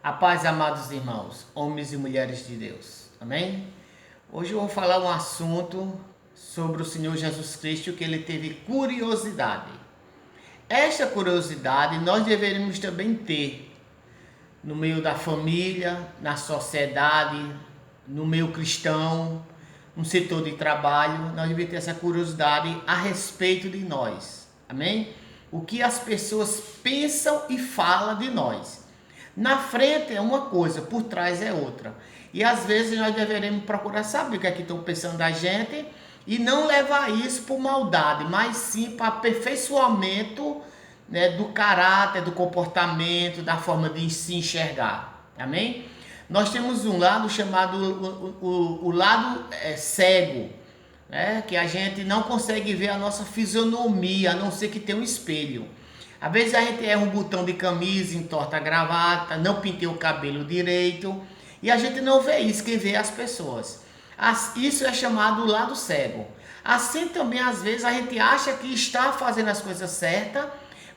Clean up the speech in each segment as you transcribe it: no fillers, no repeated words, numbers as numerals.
A paz, amados irmãos, homens e mulheres de Deus. Amém? Hoje eu vou falar um assunto sobre o Senhor Jesus Cristo que ele teve curiosidade. Esta curiosidade nós deveríamos também ter no meio da família, na sociedade, no meio cristão, no setor de trabalho. Nós devemos ter essa curiosidade a respeito de nós. Amém? O que as pessoas pensam e falam de nós. Na frente é uma coisa, por trás é outra. E às vezes nós deveremos procurar saber o que é que estão pensando da gente e não levar isso por maldade, mas sim para aperfeiçoamento, né, do caráter, do comportamento, da forma de se enxergar. Amém? Nós temos um lado chamado o lado cego, né, que a gente não consegue ver a nossa fisionomia, a não ser que tenha um espelho. Às vezes a gente erra um botão de camisa, entorta a gravata, não pintei o cabelo direito e a gente não vê isso, quem vê é as pessoas. Isso é chamado lado cego. Assim também às vezes a gente acha que está fazendo as coisas certas,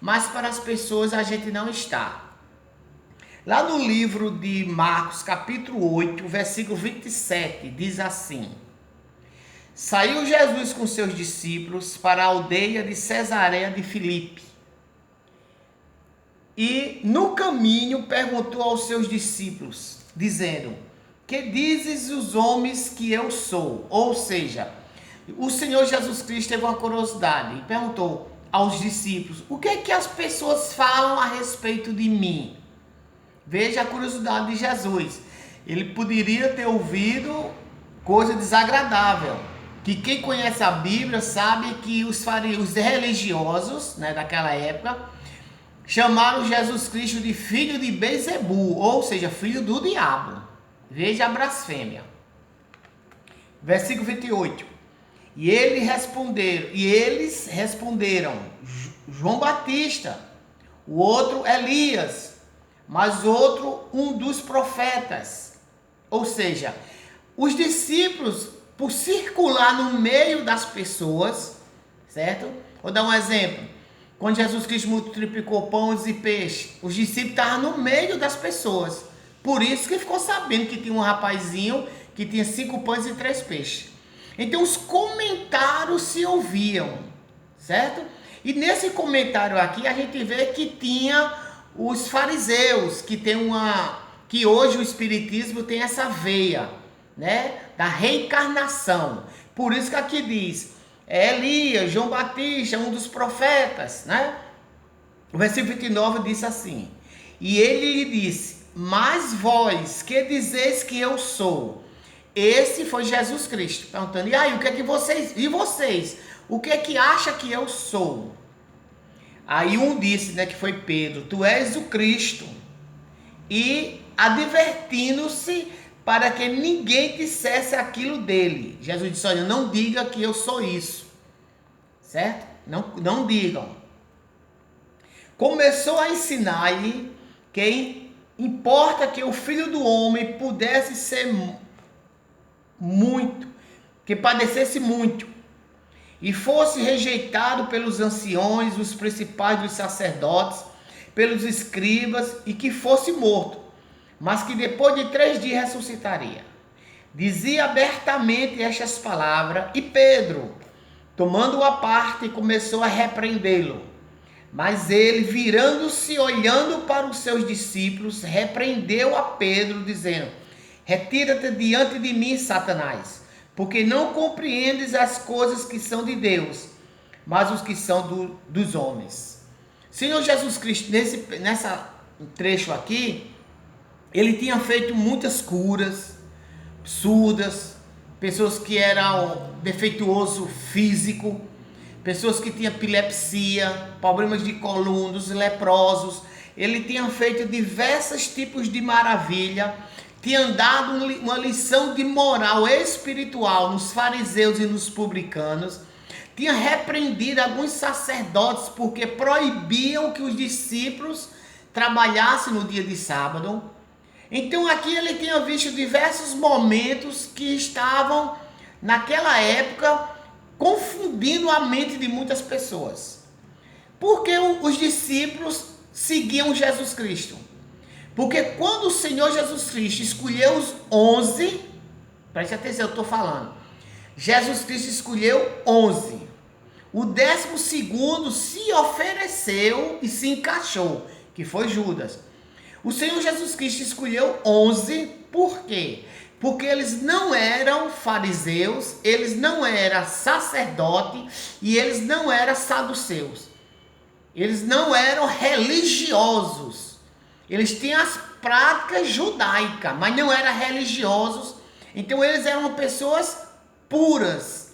mas para as pessoas a gente não está. Lá no livro de Marcos, capítulo 8, versículo 27, diz assim: Saiu Jesus com seus discípulos para a aldeia de Cesareia de Filipe. E no caminho perguntou aos seus discípulos, dizendo: Que dizes os homens que eu sou? Ou seja, o Senhor Jesus Cristo teve uma curiosidade e perguntou aos discípulos: O que é que as pessoas falam a respeito de mim? Veja a curiosidade de Jesus. Ele poderia ter ouvido coisa desagradável, que quem conhece a Bíblia sabe que os religiosos, né, daquela época, chamaram Jesus Cristo de filho de Bezebu, ou seja, filho do diabo. Veja a blasfêmia. Versículo 28. E eles responderam, João Batista, o outro Elias, mas outro um dos profetas. Ou seja, os discípulos, por circular no meio das pessoas, certo? Vou dar um exemplo. Quando Jesus Cristo multiplicou pães e peixes, os discípulos estavam no meio das pessoas. Por isso que ficou sabendo que tinha um rapazinho que tinha 5 pães e 3 peixes. Então os comentários se ouviam, certo? E nesse comentário aqui a gente vê que tinha os fariseus, que hoje o espiritismo tem essa veia, né, da reencarnação. Por isso que aqui diz Elias, João Batista, um dos profetas, né? O versículo 29 diz assim: E ele lhe disse: Mas vós, que dizeis que eu sou? Esse foi Jesus Cristo, perguntando: E aí, o que é que vocês, e vocês, o que é que acha que eu sou? Aí um disse, né, que foi Pedro: Tu és o Cristo. E advertindo-se para que ninguém dissesse aquilo dele. Jesus disse: olha, não diga que eu sou isso, certo? Não digam. Começou a ensinar-lhe que importa que o Filho do Homem pudesse ser muito, que padecesse muito, e fosse rejeitado pelos anciões, os principais dos sacerdotes, pelos escribas, e que fosse morto, mas que depois de 3 dias ressuscitaria. Dizia abertamente estas palavras, e Pedro, tomando-o à parte, começou a repreendê-lo. Mas ele, virando-se, olhando para os seus discípulos, repreendeu a Pedro, dizendo: Retira-te diante de mim, Satanás, porque não compreendes as coisas que são de Deus, mas os que são dos homens. Senhor Jesus Cristo, nessa trecho aqui, ele tinha feito muitas curas, surdas, pessoas que eram defeituoso físico, pessoas que tinham epilepsia, problemas de coluna, os leprosos. Ele tinha feito diversos tipos de maravilha, tinha dado uma lição de moral espiritual nos fariseus e nos publicanos, tinha repreendido alguns sacerdotes porque proibiam que os discípulos trabalhassem no dia de sábado. Então aqui ele tinha visto diversos momentos que estavam, naquela época, confundindo a mente de muitas pessoas. Porque os discípulos seguiam Jesus Cristo? Porque quando o Senhor Jesus Cristo escolheu os 11, preste atenção, eu estou falando. Jesus Cristo escolheu 11. O 12º se ofereceu e se encaixou, que foi Judas. O Senhor Jesus Cristo escolheu 11, por quê? Porque eles não eram fariseus, eles não eram sacerdotes e eles não eram saduceus. Eles não eram religiosos. Eles tinham as práticas judaicas, mas não eram religiosos. Então eles eram pessoas puras.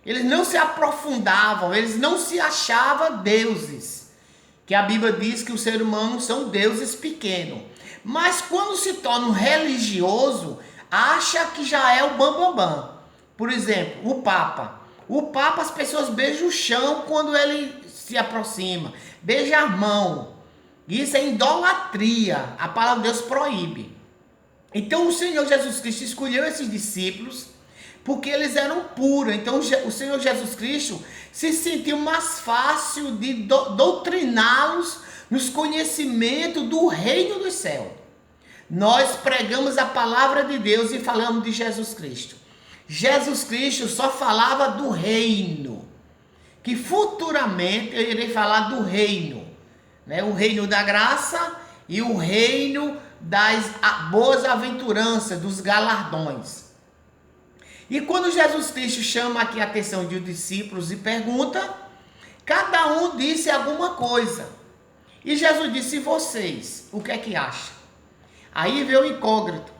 Eles não se aprofundavam, eles não se achavam deuses. Que a Bíblia diz que os seres humanos são deuses pequenos. Mas quando se torna um religioso, acha que já é o bambambam. Por exemplo, o Papa. O Papa, as pessoas beijam o chão quando ele se aproxima. Beija a mão. Isso é idolatria. A palavra de Deus proíbe. Então o Senhor Jesus Cristo escolheu esses discípulos porque eles eram puros. Então o Senhor Jesus Cristo se sentiu mais fácil de doutriná-los nos conhecimentos do reino dos céus. Nós pregamos a palavra de Deus e falamos de Jesus Cristo. Jesus Cristo só falava do reino, que futuramente eu irei falar do reino, né? O reino da graça e o reino das boas aventuranças, dos galardões. E quando Jesus Cristo chama aqui a atenção de discípulos e pergunta, cada um disse alguma coisa. E Jesus disse: e vocês, o que é que acham? Aí veio o incógnito.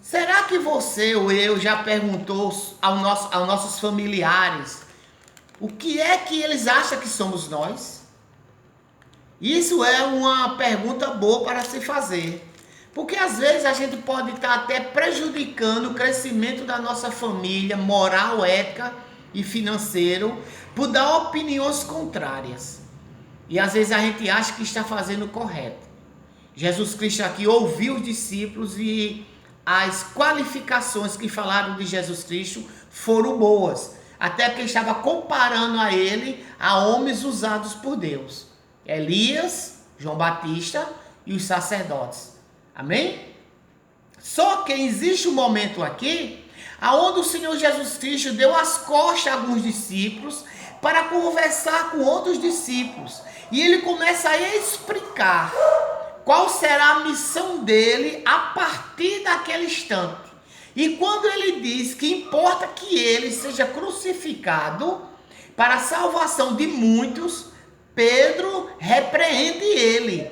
Será que você ou eu já perguntou aos nossos familiares o que é que eles acham que somos nós? Isso é uma pergunta boa para se fazer. Porque às vezes a gente pode estar até prejudicando o crescimento da nossa família, moral, ética e financeiro, por dar opiniões contrárias. E às vezes a gente acha que está fazendo o correto. Jesus Cristo aqui ouviu os discípulos e as qualificações que falaram de Jesus Cristo foram boas. Até porque estava comparando a ele a homens usados por Deus. Elias, João Batista e os sacerdotes. Amém? Só que existe um momento aqui aonde o Senhor Jesus Cristo deu as costas a alguns discípulos para conversar com outros discípulos. E ele começa a explicar qual será a missão dele a partir daquele instante. E quando ele diz que importa que ele seja crucificado para a salvação de muitos, Pedro repreende ele.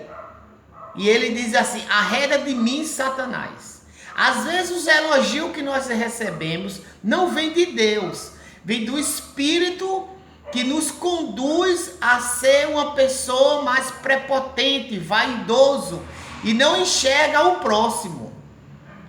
E ele diz assim: arreda de mim, Satanás. Às vezes os elogios que nós recebemos não vêm de Deus, vem do Espírito que nos conduz a ser uma pessoa mais prepotente, vaidoso e não enxerga o próximo.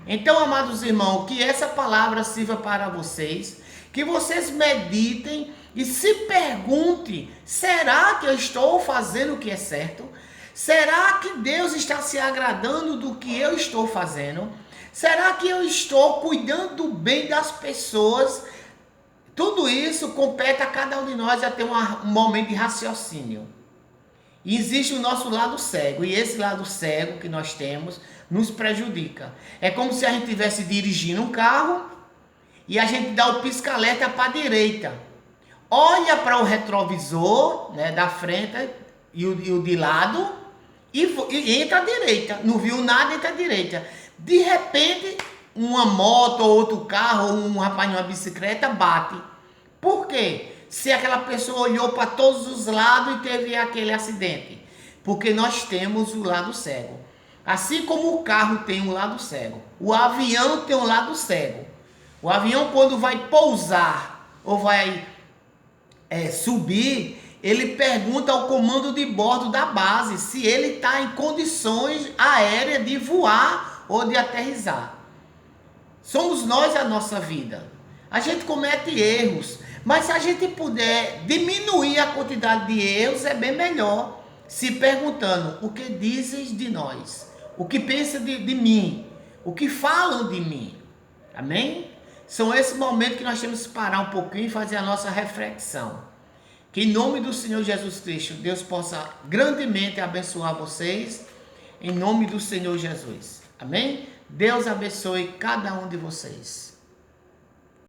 Então, amados irmãos, que essa palavra sirva para vocês, que vocês meditem e se perguntem: será que eu estou fazendo o que é certo? Será que Deus está se agradando do que eu estou fazendo? Será que eu estou cuidando do bem das pessoas? Tudo isso compete a cada um de nós a ter um momento de raciocínio. E existe o nosso lado cego, e esse lado cego que nós temos nos prejudica. É como se a gente estivesse dirigindo um carro e a gente dá o pisca-alerta para a direita. Olha para o retrovisor, né, da frente e o de lado e entra à direita. Não viu nada, entra à direita. De repente, uma moto ou outro carro, ou um rapaz numa bicicleta bate. Por quê? Se aquela pessoa olhou para todos os lados e teve aquele acidente. Porque nós temos o lado cego. Assim como o carro tem um lado cego, o avião tem um lado cego. O avião, quando vai pousar ou vai subir, ele pergunta ao comando de bordo da base se ele está em condições aéreas de voar ou de aterrissar. Somos nós a nossa vida. A gente comete erros, mas se a gente puder diminuir a quantidade de erros, é bem melhor. Se perguntando: o que dizes de nós? O que pensa de mim? O que falam de mim? Amém? São esses momentos que nós temos que parar um pouquinho e fazer a nossa reflexão. Que em nome do Senhor Jesus Cristo, Deus possa grandemente abençoar vocês em nome do Senhor Jesus. Amém? Deus abençoe cada um de vocês.